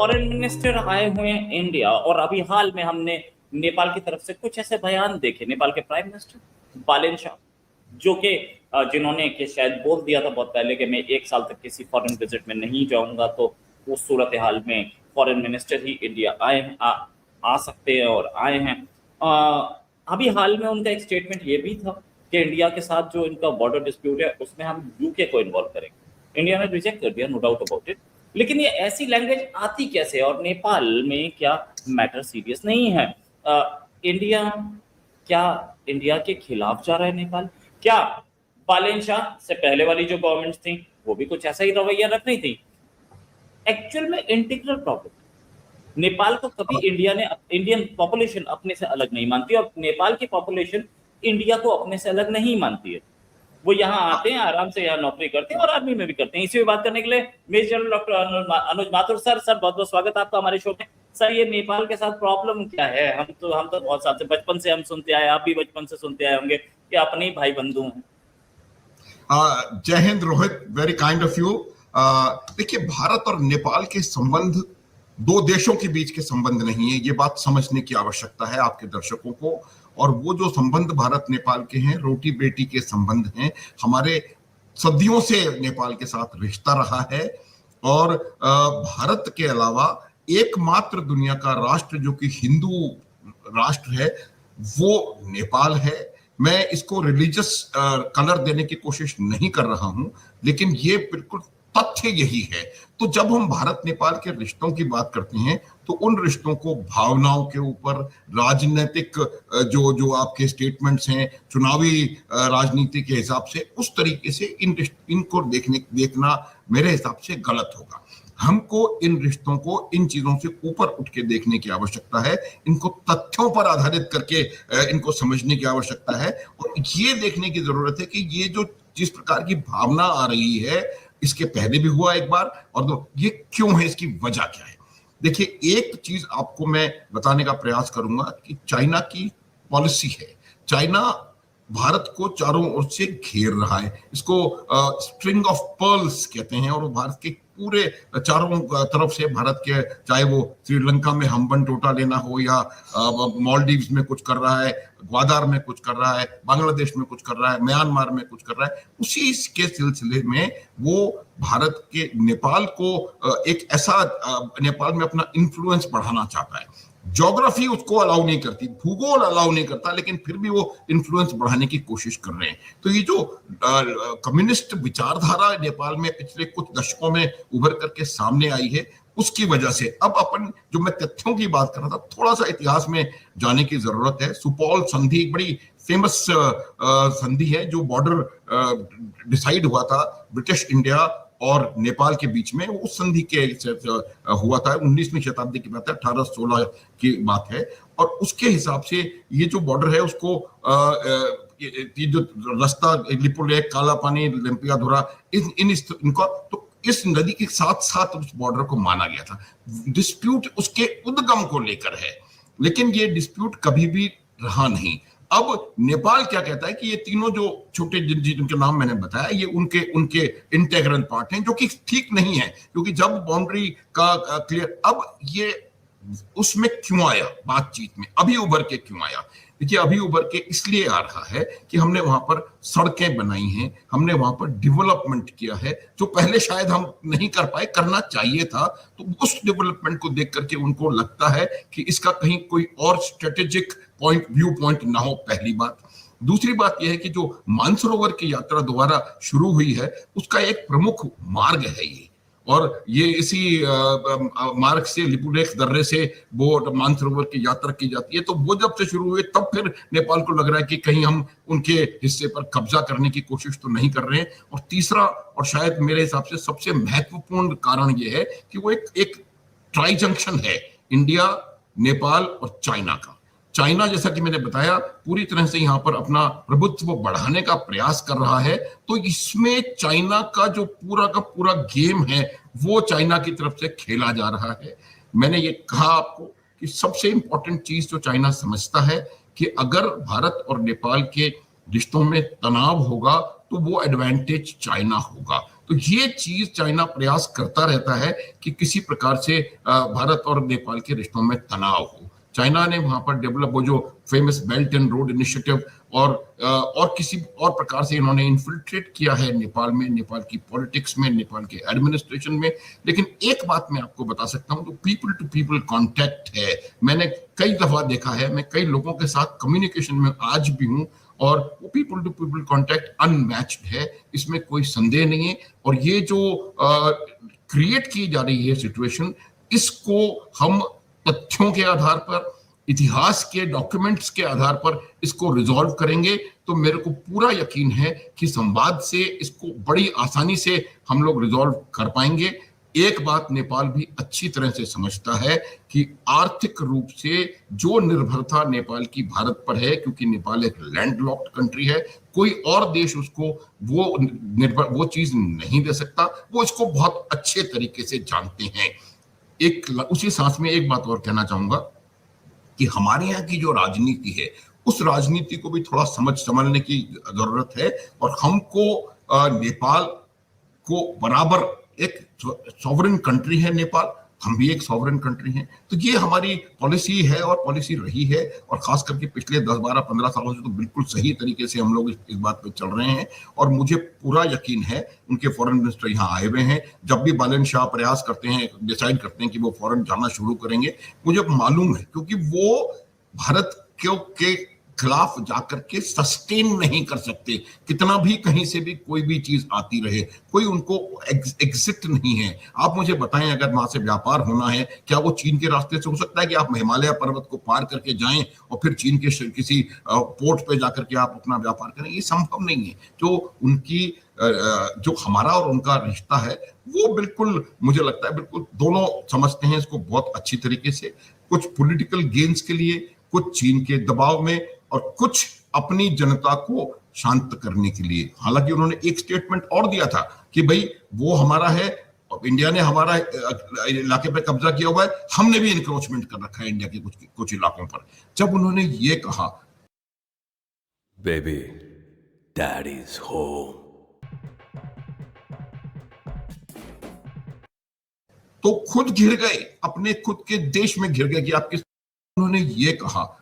Foreign minister आए हुए हैं इंडिया, और अभी हाल में हमने नेपाल की तरफ से कुछ ऐसे बयान देखे। नेपाल के प्राइम मिनिस्टर बालेन शाह, जो कि जिन्होंने कि शायद बोल दिया था बहुत पहले कि मैं 1 साल तक किसी फॉरेन विजिट में नहीं जाऊंगा, तो उस सूरत हाल में फॉरेन मिनिस्टर ही इंडिया आ सकते हैं और आए हैं। अभी हाल में उनका एक स्टेटमेंट ये भी था कि इंडिया के साथ जो इनका बॉर्डर डिस्प्यूट है उसमें हम यूके को इन्वॉल्व करेंगे। इंडिया ने रिजेक्ट कर दिया, नो डाउट अबाउट इट। लेकिन ये ऐसी लैंग्वेज आती कैसे, और नेपाल में क्या मैटर सीरियस नहीं है? इंडिया क्या इंडिया के खिलाफ जा रहा है नेपाल? क्या बालेन शाह से पहले वाली जो गवर्नमेंट थी वो भी कुछ ऐसा ही रवैया रख रही थी? एक्चुअल में इंटीग्रल प्रॉब्लम। नेपाल को कभी इंडियन पॉपुलेशन अपने से अलग नहीं मानती, और नेपाल की पॉपुलेशन इंडिया को अपने से अलग नहीं मानती है। वो यहाँ आते हैं, आराम से यहाँ नौकरी करते हैं और आर्मी में भी करते हैं। इसी में बात करने के लिए मेजर जनरल डॉक्टर अनुज माथुर सर बहुत बहुत स्वागत है आपका हमारे शो में। सर, ये नेपाल के साथ प्रॉब्लम क्या है? हम तो बहुत साल से, बचपन से हम सुनते आए, आप भी बचपन से सुनते आए होंगे कि अपने ही भाई बंधु हैं। जय Hind Rohit, very kind of you. देखिए, भारत और नेपाल के संबंध दो देशों के बीच के संबंध नहीं है, ये बात समझने की आवश्यकता है आपके दर्शकों को। और वो जो संबंध भारत नेपाल के हैं, रोटी बेटी के संबंध हैं। हमारे सदियों से नेपाल के साथ रिश्ता रहा है, और भारत के अलावा एकमात्र दुनिया का राष्ट्र जो कि हिंदू राष्ट्र है वो नेपाल है। मैं इसको रिलीजियस कलर देने की कोशिश नहीं कर रहा हूं, लेकिन ये बिल्कुल तथ्य यही है। तो जब हम भारत नेपाल के रिश्तों की बात करते हैं तो उन रिश्तों को भावनाओं के ऊपर, राजनीतिक जो आपके स्टेटमेंट्स हैं, चुनावी राजनीति के हिसाब से, उस तरीके से इनको देखना मेरे हिसाब से गलत होगा। हमको इन रिश्तों को इन चीजों से ऊपर उठ के देखने की आवश्यकता है, इनको तथ्यों पर आधारित करके इनको समझने की आवश्यकता है, और ये देखने की जरूरत है कि ये जो जिस प्रकार की भावना आ रही है, इसके पहले भी हुआ एक बार, और ये क्यों है, इसकी वजह क्या है। देखिए, एक चीज आपको मैं बताने का प्रयास करूंगा कि चाइना की पॉलिसी है। चाइना भारत को चारों ओर से घेर रहा है, इसको स्ट्रिंग ऑफ पर्ल्स कहते हैं, और भारत के पूरे चारों तरफ से भारत के, चाहे वो श्रीलंका में हम्बन टोटा लेना हो, या मालदीव्स में कुछ कर रहा है, ग्वादार में कुछ कर रहा है, बांग्लादेश में कुछ कर रहा है, म्यांमार में कुछ कर रहा है, उसी के सिलसिले में वो भारत के नेपाल को एक ऐसा नेपाल में अपना इन्फ्लुएंस बढ़ाना चाहता है। ज्योग्राफी उसको अलाउ नहीं करती, भूगोल अलाउ नहीं करता, लेकिन फिर भी वो इन्फ्लुएंस बढ़ाने की कोशिश कर रहे हैं। तो ये जो कम्युनिस्ट विचारधारा नेपाल में पिछले कुछ दशकों में उभर करके सामने आई है, उसकी वजह से अब अपन, जो मैं तथ्यों की बात कर रहा था, थोड़ा सा इतिहास में जाने की जरूरत है। सुपौल संधि बड़ी फेमस संधि है, जो बॉर्डर डिसाइड हुआ था ब्रिटिश इंडिया और नेपाल के बीच में। उस संधि के हुआ था, 19वीं शताब्दी की बात है, 1816 की बात है। और उसके हिसाब से ये जो बॉर्डर है उसको ये जो रास्ता लिपुलेख, काला पानी, लिम्पियाधुरा, इनका तो इस नदी के साथ साथ उस बॉर्डर को माना गया था। डिस्प्यूट उसके उद्गम को लेकर है, लेकिन ये डिस्प्यूट कभी भी रहा नहीं। अब नेपाल क्या कहता है कि ये तीनों जो छोटे जिनके नाम मैंने बताया, ये उनके इंटेग्रल पार्ट हैं, जो कि ठीक नहीं है, क्योंकि जब बाउंड्री का क्लियर, अब ये उसमें क्यों आया, बातचीत में अभी उभर के क्यों आया? देखिए, अभी उभर के इसलिए आ रहा है कि हमने वहां पर सड़कें बनाई हैं, हमने वहां पर डेवलपमेंट किया है, जो पहले शायद हम नहीं कर पाए, करना चाहिए था। तो उस डेवलपमेंट को देख करके उनको लगता है कि इसका कहीं कोई और स्ट्रेटेजिक व्यू पॉइंट ना हो, पहली बात। दूसरी बात यह है कि जो मानसरोवर की यात्रा दोबारा शुरू हुई है, उसका एक प्रमुख मार्ग है ये, और ये इसी मार्ग से, लिपुलेख दर्रे से वो मानसरोवर की यात्रा की जाती है। तो वो जब से शुरू हुए, तब फिर नेपाल को लग रहा है कि कहीं हम उनके हिस्से पर कब्जा करने की कोशिश तो नहीं कर रहे हैं। और तीसरा, और शायद मेरे हिसाब से सबसे महत्वपूर्ण कारण ये है कि वो एक ट्राई जंक्शन है, इंडिया, नेपाल और चाइना का। चाइना, जैसा कि मैंने बताया, पूरी तरह से यहाँ पर अपना प्रभुत्व बढ़ाने का प्रयास कर रहा है। तो इसमें चाइना का जो पूरा का पूरा गेम है, वो चाइना की तरफ से खेला जा रहा है। मैंने ये कहा आपको कि सबसे इंपॉर्टेंट चीज जो चाइना समझता है कि अगर भारत और नेपाल के रिश्तों में तनाव होगा तो वो एडवांटेज चाइना होगा। तो तो ये चीज चाइना प्रयास करता रहता है कि किसी प्रकार से भारत और नेपाल के रिश्तों में तनाव हो। चाइना ने वहां पर डेवलप वो जो famous belt and road initiative और किसी और प्रकार से इन्होंने इन्फिल्ट्रेट किया है नेपाल में, नेपाल की पॉलिटिक्स में, नेपाल के एडमिनिस्ट्रेशन में। लेकिन एक बात मैं आपको बता सकता हूं, जो पीपल टू पीपल कांटेक्ट है, मैंने कई दफा देखा है, मैं कई लोगों के साथ कम्युनिकेशन में आज भी हूं, और वो people to people contact unmatched है, इसमें कोई संदेह नहीं है। और ये जो क्रिएट की जा रही है सिचुएशन, इसको हम तथ्यों के आधार पर, इतिहास के डॉक्यूमेंट्स के आधार पर इसको रिजॉल्व करेंगे, तो मेरे को पूरा यकीन है कि संवाद से इसको बड़ी आसानी से हम लोग रिजॉल्व कर पाएंगे। एक बात नेपाल भी अच्छी तरह से समझता है कि आर्थिक रूप से जो निर्भरता नेपाल की भारत पर है, क्योंकि नेपाल एक लैंडलॉक्ड कंट्री है, कोई और देश उसको वो चीज नहीं दे सकता, वो इसको बहुत अच्छे तरीके से जानते हैं। उसी सांस में एक बात और कहना चाहूंगा कि हमारे यहाँ की जो राजनीति है, उस राजनीति को भी थोड़ा समझने की जरूरत है, और हमको नेपाल को बराबर, एक सॉवरेन कंट्री है नेपाल, हम भी एक सॉवरेन कंट्री हैं, तो ये हमारी पॉलिसी है और पॉलिसी रही है, और खास करके पिछले 10, 12, 15 सालों से तो बिल्कुल सही तरीके से हम लोग इस बात पे चल रहे हैं। और मुझे पूरा यकीन है, उनके फॉरेन मिनिस्टर यहाँ आए हुए हैं, जब भी बालन शाह प्रयास करते हैं, डिसाइड करते हैं कि वो फॉरेन जाना शुरू करेंगे, मुझे मालूम है, क्योंकि वो भारत के खिलाफ जाकर के सस्टेन नहीं कर सकते, कितना भी कहीं से भी कोई भी चीज आती रहे, कोई उनको एग्जिट नहीं है। आप मुझे बताएं, अगर वहां से व्यापार होना है, क्या वो चीन के रास्ते से हो सकता है कि आप हिमालय पर्वत को पार करके जाएं और फिर चीन के किसी पोर्ट पे जाकर के आप अपना व्यापार करें? ये संभव नहीं है। जो हमारा और उनका रिश्ता है, वो बिल्कुल, मुझे लगता है बिल्कुल दोनों समझते हैं इसको बहुत अच्छी तरीके से, कुछ पॉलिटिकल गेन्स के लिए, कुछ चीन के दबाव में, और कुछ अपनी जनता को शांत करने के लिए। हालांकि उन्होंने एक स्टेटमेंट और दिया था कि भाई वो हमारा है, और इंडिया ने हमारा इलाके पे कब्जा किया हुआ है, हमने भी इंक्रोचमेंट कर रखा है इंडिया के कुछ इलाकों पर। जब उन्होंने ये कहा, बेबी डैड इज होम, तो खुद घिर गए, अपने खुद के देश में घिर गए कि आप किस, उन्होंने ये कहा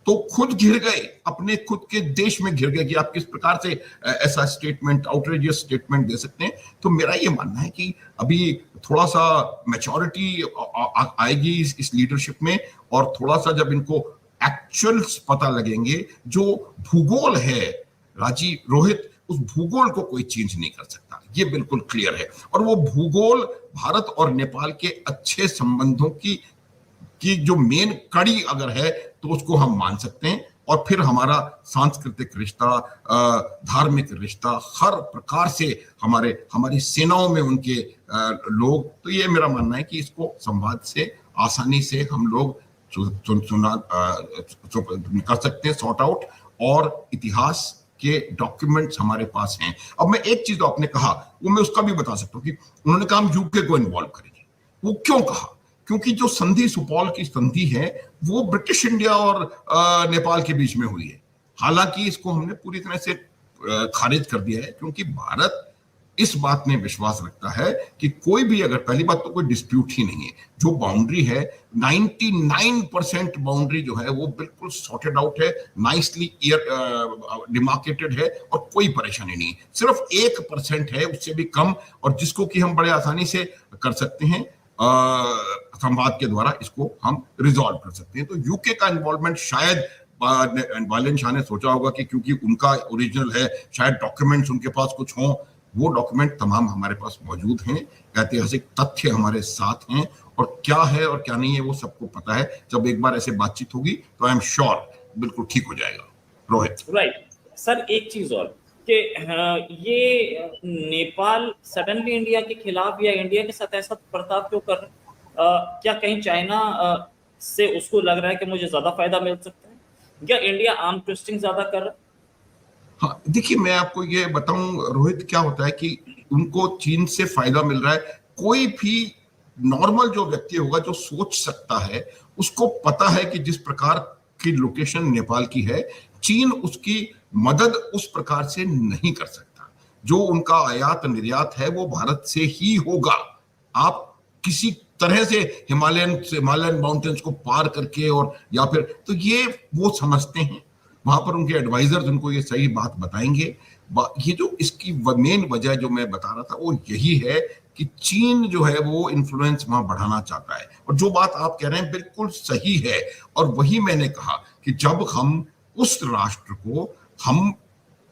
तो खुद घिर गए, अपने खुद के देश में घिर गए कि आप किस प्रकार से ऐसा स्टेटमेंट, आउटरेजियस स्टेटमेंट दे सकते हैं। तो मेरा ये मानना है कि अभी थोड़ा सा मैच्योरिटी आएगी इस लीडरशिप में, और थोड़ा सा जब इनको एक्चुअल्स पता लगेंगे, जो भूगोल है रोहित, उस भूगोल को कोई चेंज नहीं कर सकता, ये बिल्कुल क्लियर है। और वो भूगोल भारत और नेपाल के अच्छे संबंधों की जो मेन कड़ी अगर है, तो उसको हम मान सकते हैं। और फिर हमारा सांस्कृतिक रिश्ता, धार्मिक रिश्ता, हर प्रकार से हमारी सेनाओं में उनके लोग, तो ये मेरा मानना है कि इसको संवाद से आसानी से हम लोग कर सकते हैं, सॉर्ट आउट, और इतिहास के डॉक्यूमेंट्स हमारे पास हैं। अब मैं एक चीज तो आपने कहा, वो मैं उसका भी बता सकता हूँ कि उन्होंने कहा हम यूके को इन्वॉल्व करेंगे। वो क्यों कहा? क्योंकि जो संधि, सुपौल की संधि है, वो ब्रिटिश इंडिया और नेपाल के बीच में हुई है। हालांकि इसको हमने पूरी तरह से खारिज कर दिया है, क्योंकि भारत इस बात में विश्वास रखता है कि कोई भी, अगर, पहली बात तो कोई डिस्प्यूट ही नहीं है, जो बाउंड्री है 99% बाउंड्री जो है वो बिल्कुल सॉर्टेड आउट है, नाइसली डिमार्केटेड है, और कोई परेशानी नहीं। सिर्फ 1% है, उससे भी कम, और जिसको कि हम बड़े आसानी से कर सकते हैं, संवाद के द्वारा इसको हम रिजॉल्व कर सकते हैं। तो यूके का इन्वॉल्वमेंट शायद बालन शाह ने सोचा होगा कि क्योंकि उनका ओरिजिनल है, शायद डॉक्यूमेंट्स उनके पास कुछ हों, वो डॉक्यूमेंट तमाम हमारे पास मौजूद हैं, ऐतिहासिक तथ्य हमारे साथ हैं, और क्या है और क्या नहीं है वो सबको पता है। जब एक बार ऐसे बातचीत होगी तो आई एम श्योर बिल्कुल ठीक हो जाएगा। रोहित, राइट सर, एक चीज और कि ये नेपाल सडनली इंडिया के खिलाफ या इंडिया के साथ ऐसा बर्ताव क्यों कर रहा है? क्या कहीं चाइना से उसको लग रहा है कि मुझे ज्यादा फायदा मिल सकता है, या इंडिया आर्म ट्विस्टिंग ज्यादा कर रहा है? हाँ, देखिए, मैं आपको ये बताऊं रोहित, क्या होता है कि उनको चीन से फायदा मिल रहा है। कोई भी नॉर्मल जो व्यक्ति होगा, जो सोच सकता है, उसको पता है कि जिस प्रकार की लोकेशन नेपाल की है, चीन उसकी मदद उस प्रकार से नहीं कर सकता। जो उनका आयात निर्यात है वो भारत से ही होगा। आप किसी तरह से हिमालयन माउंटेन्स को पार करके और या फिर, तो ये वो समझते हैं, वहां पर उनके एडवाइजर्स उनको ये सही बात बताएंगे। ये जो इसकी मेन वजह जो मैं बता रहा था वो यही है कि चीन जो है वो इन्फ्लुएंस वहां बढ़ाना चाहता है। और जो बात आप कह रहे हैं बिल्कुल सही है, और वही मैंने कहा कि जब हम उस राष्ट्र को हम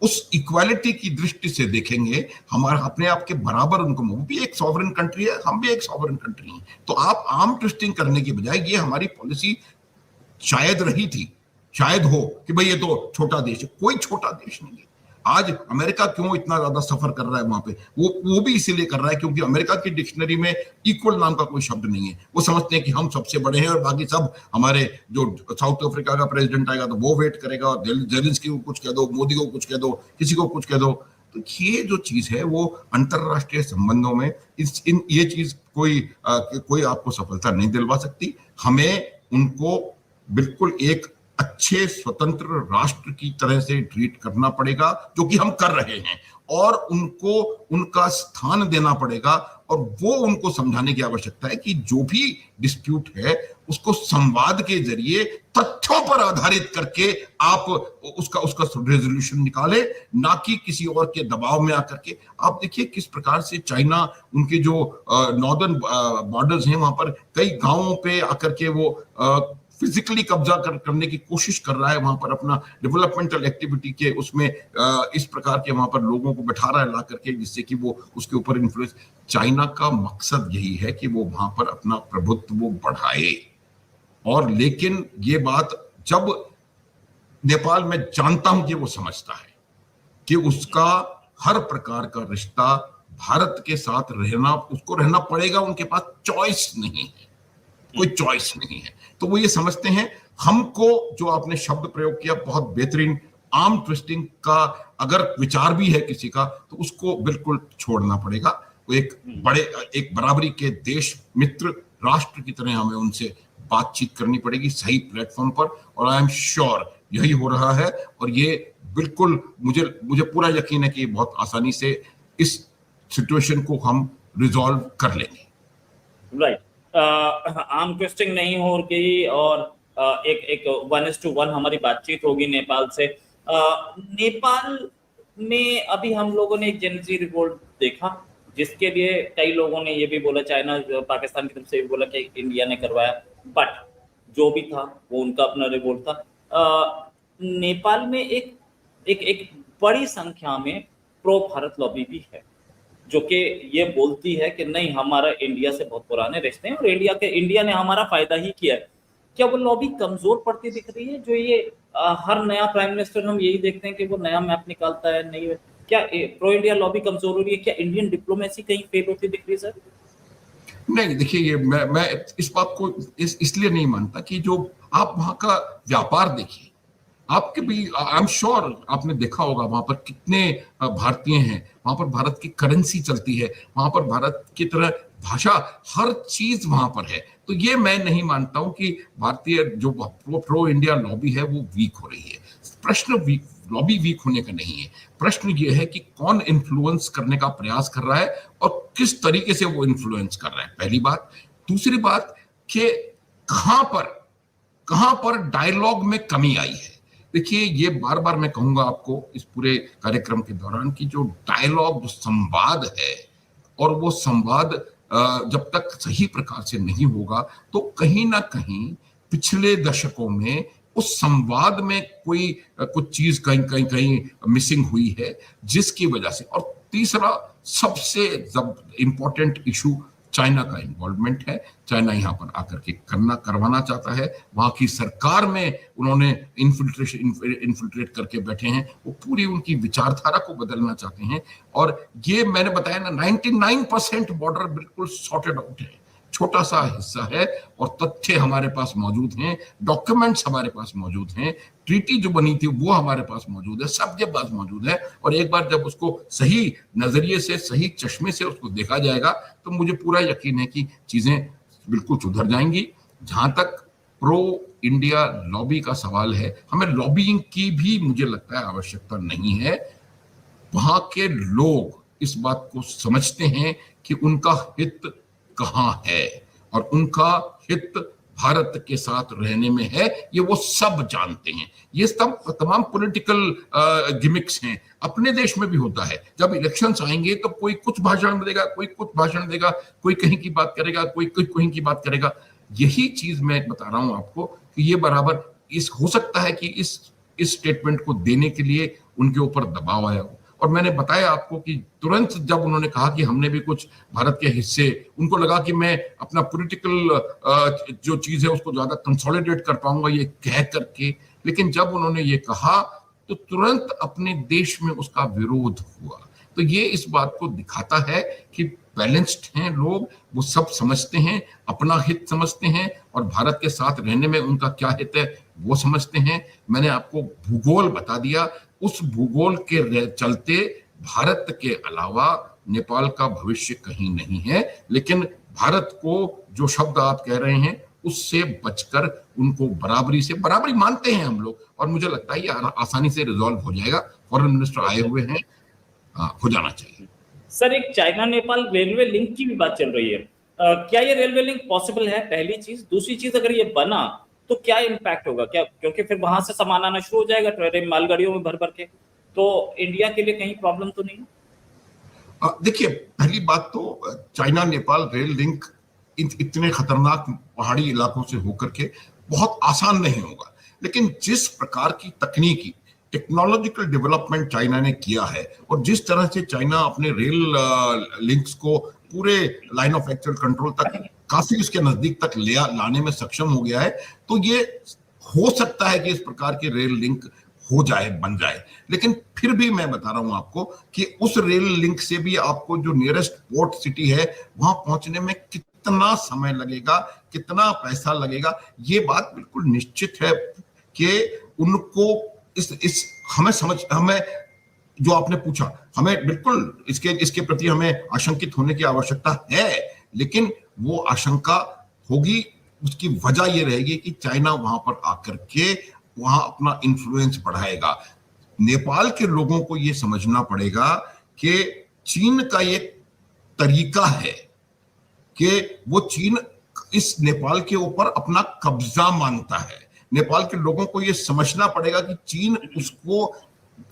उस इक्वालिटी की दृष्टि से देखेंगे, हमारा अपने आप के बराबर उनको, वो भी एक सॉवरेन कंट्री है, हम भी एक सॉवरेन कंट्री हैं, तो आप आर्म ट्विस्टिंग करने की बजाय, ये हमारी पॉलिसी शायद रही थी, शायद हो कि भाई ये तो छोटा देश है। कोई छोटा देश नहीं है। आज अमेरिका क्यों इतना ज्यादा सफर कर रहा है वहां पे, वो भी इसीलिए कर रहा है क्योंकि अमेरिका की डिक्शनरी में इक्वल नाम का कोई शब्द नहीं है। वो समझते हैं कि हम सबसे बड़े हैं और बाकी सब हमारे, जो साउथ अफ्रीका का प्रेसिडेंट आएगा तो वो वेट करेगा, और जेलेंस्की को कुछ कह दो, मोदी को कुछ कह दो, किसी को कुछ कह दो। तो ये जो चीज है वो अंतरराष्ट्रीय संबंधों में ये चीज कोई आपको सफलता नहीं दिलवा सकती। हमें उनको बिल्कुल एक अच्छे स्वतंत्र राष्ट्र की तरह से ट्रीट करना पड़ेगा, जो कि हम कर रहे हैं, और उनको उनका स्थान देना पड़ेगा। और वो उनको समझाने की आवश्यकता है कि जो भी डिस्प्यूट है उसको संवाद के जरिए तथ्यों पर आधारित करके आप उसका रेजोल्यूशन निकाले, ना कि किसी और के दबाव में आकर के। आप देखिए किस प्रकार से चाइना उनके जो नॉर्दर्न बॉर्डर्स हैं वहां पर कई गांवों पे आकर के वो फिजिकली कब्जा करने की कोशिश कर रहा है, वहां पर अपना डेवलपमेंटल एक्टिविटी के उसमें इस प्रकार के वहां पर लोगों को बैठा रहा है ला करके, जिससे कि वो उसके ऊपर इन्फ्लुएंस। चाइना का मकसद यही है कि वो वहां पर अपना प्रभुत्व वो बढ़ाए। और लेकिन ये बात जब नेपाल में जानता हूं कि वो समझता है कि उसका हर प्रकार का रिश्ता भारत के साथ उसको रहना पड़ेगा, उनके पास चॉइस नहीं है, कोई चॉइस नहीं है। तो वो ये समझते हैं, हमको जो आपने शब्द प्रयोग किया बहुत बेहतरीन, आर्म ट्विस्टिंग का अगर विचार भी है किसी का तो उसको बिल्कुल छोड़ना पड़ेगा। वो एक बराबरी के देश मित्र राष्ट्र की तरह हमें उनसे बातचीत करनी पड़ेगी सही प्लेटफॉर्म पर, और आई एम श्योर यही हो रहा है। और ये बिल्कुल मुझे पूरा यकीन है कि बहुत आसानी से इस सिचुएशन को हम रिजॉल्व कर लेंगे। राइट। आर्म ट्विस्टिंग नहीं होगी और एक 1:1 हमारी बातचीत होगी नेपाल से। नेपाल में अभी हम लोगों ने एक जेनजी रिवोल्ट देखा, जिसके लिए कई लोगों ने ये भी बोला, चाइना पाकिस्तान की तरफ से भी बोला कि इंडिया ने करवाया, बट जो भी था वो उनका अपना रिवोल्ट था। नेपाल में एक बड़ी संख्या में प्रो भारत लॉबी भी है, जो कि ये बोलती है कि नहीं, हमारा इंडिया से बहुत पुराने रिश्ते हैं और इंडिया ने हमारा फायदा ही किया है। क्या वो लॉबी कमजोर पड़ती दिख रही है? जो ये हर नया प्राइम मिनिस्टर हम यही देखते हैं कि वो नया मैप निकालता है, नहीं क्या प्रो इंडिया लॉबी कमजोर हो रही है? क्या इंडियन डिप्लोमेसी कहीं फेल होती दिख रही है सर? नहीं, देखिए ये मैं इस बात को इसलिए नहीं मानता कि जो आप वहां का व्यापार देखिए, आपके भी आई एम श्योर आपने देखा होगा वहां पर कितने भारतीय हैं, वहां पर भारत की करेंसी चलती है, वहां पर भारत की तरह भाषा, हर चीज वहां पर है। तो ये मैं नहीं मानता हूं कि भारतीय जो प्रो इंडिया लॉबी है वो वीक हो रही है। प्रश्न लॉबी वीक होने का नहीं है, प्रश्न ये है कि कौन इन्फ्लुएंस करने का प्रयास कर रहा है और किस तरीके से वो इन्फ्लुएंस कर रहा है, पहली बात। दूसरी बात कि कहां पर डायलॉग में कमी आई है। देखिए ये बार बार मैं कहूंगा आपको इस पूरे कार्यक्रम के दौरान कि जो डायलॉग, जो संवाद है, और वो संवाद जब तक सही प्रकार से नहीं होगा तो कहीं ना कहीं पिछले दशकों में उस संवाद में कुछ चीज कहीं मिसिंग हुई है, जिसकी वजह से। और तीसरा सबसे इंपॉर्टेंट इशू चाइना का इन्वॉल्वमेंट है। चाइना यहाँ पर आकर के करवाना चाहता है, वहां की सरकार में उन्होंने इन्फिल्ट्रेट करके बैठे हैं, वो पूरी उनकी विचारधारा को बदलना चाहते हैं। और ये मैंने बताया ना, 99% बॉर्डर बिल्कुल सॉर्टेड आउट है, छोटा सा हिस्सा है, और तथ्य हमारे पास मौजूद हैं, डॉक्यूमेंट्स हमारे पास मौजूद हैं, ट्रीटी जो बनी थी वो हमारे पास मौजूद है, सबके पास मौजूद है। और एक बार जब उसको सही नजरिए से, सही चश्मे से उसको देखा जाएगा तो मुझे पूरा यकीन है कि चीजें बिल्कुल सुधर जाएंगी। जहां तक प्रो इंडिया लॉबी का सवाल है, हमें लॉबिंग की भी मुझे लगता है आवश्यकता नहीं है। वहां के लोग इस बात को समझते हैं कि उनका हित कहां है और उनका हित भारत के साथ रहने में है, ये वो सब जानते हैं। ये सब तमाम पॉलिटिकल गिमिक्स हैं, अपने देश में भी होता है। जब इलेक्शंस आएंगे तो कोई कुछ भाषण देगा, कोई कुछ भाषण देगा, कोई कहीं की बात करेगा, कोई कहीं की बात करेगा। यही चीज मैं बता रहा हूं आपको कि ये बराबर हो सकता है कि इस स्टेटमेंट को देने के लिए उनके ऊपर दबाव आया हो। और मैंने बताया आपको कि तुरंत जब उन्होंने कहा कि हमने भी कुछ भारत के हिस्से, उनको लगा कि मैं अपना पॉलिटिकल जो चीज है उसको ज्यादा कंसोलिडेट कर पाऊंगा ये कह करके, लेकिन जब उन्होंने ये कहा तो तुरंत अपने देश में उसका विरोध हुआ। तो ये इस बात को दिखाता है कि बैलेंस्ड हैं लोग, वो सब समझते हैं, अपना हित समझते हैं और भारत के साथ रहने में उनका क्या हित है वो समझते हैं। मैंने आपको भूगोल बता दिया, उस भूगोल के चलते भारत के अलावा नेपाल का भविष्य कहीं नहीं है। लेकिन भारत को जो शब्द आप कह रहे हैं उससे बचकर उनको बराबरी मानते हैं हम लोग, और मुझे लगता है ये आसानी से रिजॉल्व हो जाएगा। फॉरेन मिनिस्टर आए हुए हैं, हो जाना चाहिए। सर, एक चाइना नेपाल रेलवे लिंक की भी बात चल रही है, क्या ये रेलवे लिंक पॉसिबल है? पहली चीज। दूसरी चीज, अगर ये बना तो क्या इम्पैक्ट होगा? क्या, क्योंकि फिर वहां से सामान आना शुरू हो जाएगा ट्रेन मालगाड़ियों में भर भर के, तो इंडिया के लिए कहीं प्रॉब्लम तो नहीं? देखिए, पहली बात तो चाइना नेपाल रेल लिंक इतने खतरनाक पहाड़ी इलाकों से होकर के बहुत आसान नहीं होगा। लेकिन जिस प्रकार की तकनीकी टेक्नोलॉजिकल डेवलपमेंट चाइना ने किया है और जिस तरह से चाइना अपने रेल लिंक्स को पूरे लाइन ऑफ एक्चुअल कंट्रोल तक, काफी उसके नजदीक तक लाने में सक्षम हो गया है, तो ये हो सकता है कि इस प्रकार के रेल लिंक हो जाए, बन जाए। लेकिन फिर भी मैं बता रहा हूं आपको कि उस रेल लिंक से भी आपको जो नियरेस्ट पोर्ट सिटी है वहां पहुंचने में कितना समय लगेगा, कितना पैसा लगेगा, ये बात बिल्कुल निश्चित है कि उनको हमें जो आपने पूछा, हमें बिल्कुल इसके प्रति हमें आशंकित होने की आवश्यकता है। लेकिन वो आशंका होगी, उसकी वजह ये रहेगी कि चाइना वहां पर आकर के वहां अपना इन्फ्लुएंस बढ़ाएगा। नेपाल के लोगों को ये समझना पड़ेगा कि चीन का एक तरीका है कि वो चीन इस नेपाल के ऊपर अपना कब्जा मानता है। नेपाल के लोगों को ये समझना पड़ेगा कि चीन उसको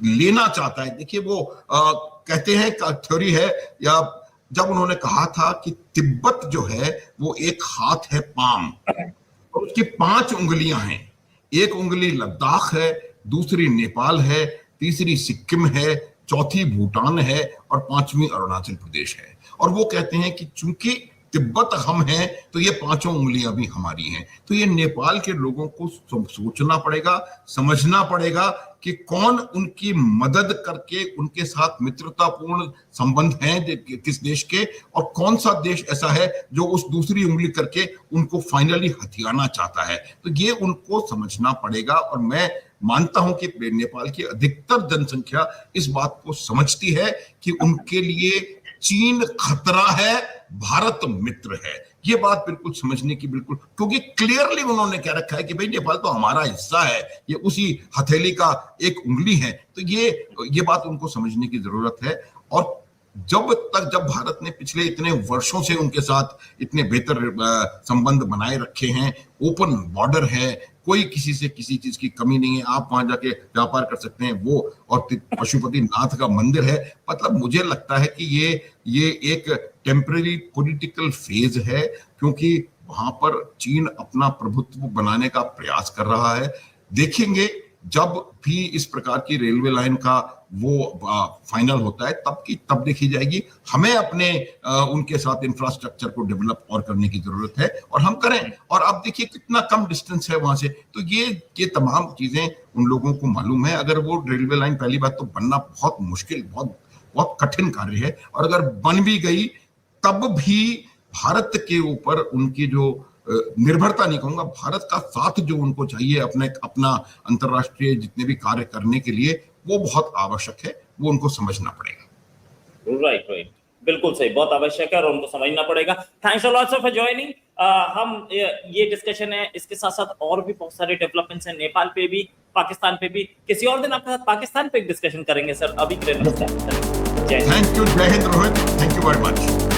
लेना चाहता है। देखिए, वो कहते हैं, थ्योरी है, या जब उन्होंने कहा था कि तिब्बत जो है वो एक हाथ है पाम, और उसकी 5 उंगलियां हैं। एक उंगली लद्दाख है, दूसरी नेपाल है, तीसरी सिक्किम है, चौथी भूटान है और 5वीं अरुणाचल प्रदेश है। और वो कहते हैं कि चूंकि तिब्बत हम हैं तो ये 5 उंगलियां भी हमारी हैं। तो ये नेपाल के लोगों को सोचना पड़ेगा, समझना पड़ेगा कि कौन उनकी मदद करके उनके साथ मित्रतापूर्ण संबंध हैं किस देश के, और कौन सा देश ऐसा है जो उस दूसरी उंगली करके उनको फाइनली हथियाना चाहता है। तो ये उनको समझना पड़ेगा, और मैं मानता हूं कि नेपाल की अधिकतर जनसंख्या इस बात को समझती है कि उनके लिए चीन खतरा है, भारत मित्र है। ये बात बिल्कुल समझने की, बिल्कुल, क्योंकि क्लियरली उन्होंने कह रखा है कि भाई नेपाल तो हमारा हिस्सा है, ये उसी हथेली का एक उंगली है। तो ये बात उनको समझने की जरूरत है। और जब भारत ने पिछले इतने वर्षों से उनके साथ इतने बेहतर संबंध बनाए रखे हैं, ओपन बॉर्डर है, कोई किसी से किसी चीज की कमी नहीं है, आप वहां जाके व्यापार कर सकते हैं, वो और पशुपति नाथ का मंदिर है। मतलब मुझे लगता है कि ये एक टेम्पररी पॉलिटिकल फेज है, क्योंकि वहां पर चीन अपना प्रभुत्व बनाने का प्रयास कर रहा है। देखेंगे जब भी इस प्रकार की रेलवे लाइन का वो फाइनल होता है, तब देखी जाएगी। हमें अपने उनके साथ इंफ्रास्ट्रक्चर को डेवलप और करने की जरूरत है, और हम करें। और अब देखिए कितना कम डिस्टेंस है वहां से, तो ये तमाम चीजें उन लोगों को मालूम है। अगर वो रेलवे लाइन, पहली बात तो बनना बहुत मुश्किल, बहुत कठिन कार्य है, और अगर बन भी गई तब भी भारत के ऊपर उनकी जो निर्भरता नहीं कहूंगा, भारत का साथ जो उनको चाहिए अपना अंतरराष्ट्रीय जितने भी कार्य करने के लिए, वो बहुत आवश्यक है। वो उनको समझना पड़ेगा। राइट, बिल्कुल सही, बहुत आवश्यक है और उनको समझना पड़ेगा। Thanks a lot sir for joining. हम ये डिस्कशन है, इसके साथ साथ और भी बहुत सारे डेवलपमेंट्स हैं, नेपाल पे भी, पाकिस्तान पे भी। किसी और दिन आपके साथ पाकिस्तान पे एक डिस्कशन करेंगे सर। अभी के लिए नमस्कार सर, जय हिंद। थैंक यू, जय Hind Rohit, thank you very much.